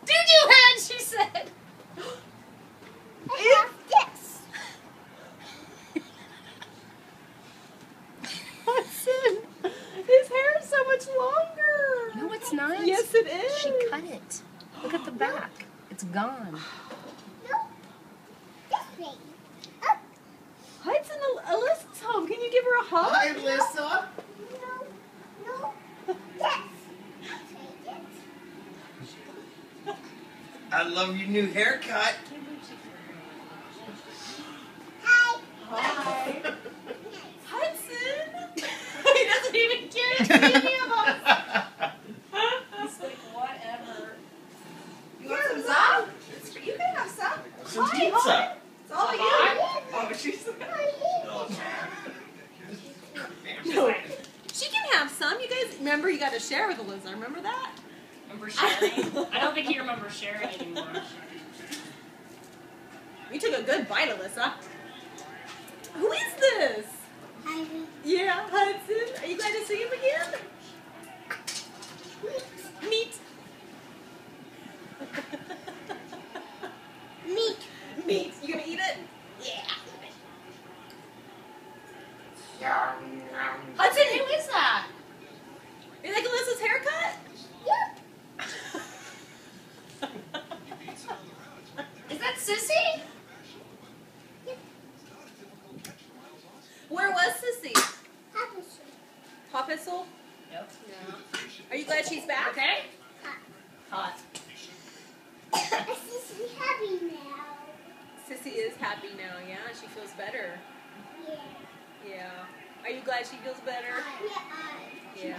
Doo-doo head, she said. Yes. Hudson, his hair is so much longer. No, it's not. Yes, it is. She cut it. Look at the back. It's gone. Hudson, Alyssa's home. Can you give her a hug? Hi, Alyssa. I love your new haircut. Hi. Hudson. He doesn't even care to see me about. He's like, whatever. You want some stuff? You can have some. Some Hi, pizza. hon. It's all you. Oh, she's. No. She can have some. You guys remember you got to share with Alyssa. Remember that? Remember sharing? I don't think he remembers sharing anymore. You took a good bite, Alyssa. Who is this? Yeah, Hudson. Are you glad to see him again? Meat. Meat. You gonna eat it? Yeah. Hudson, who is that? You like Alyssa's haircut? Is that Sissy? Where was Sissy? Hoppistle? Yep. Yeah. Are you glad she's back? Okay. Hot. Sissy is happy now, yeah? She feels better. Yeah. Are you glad she feels better? Yeah.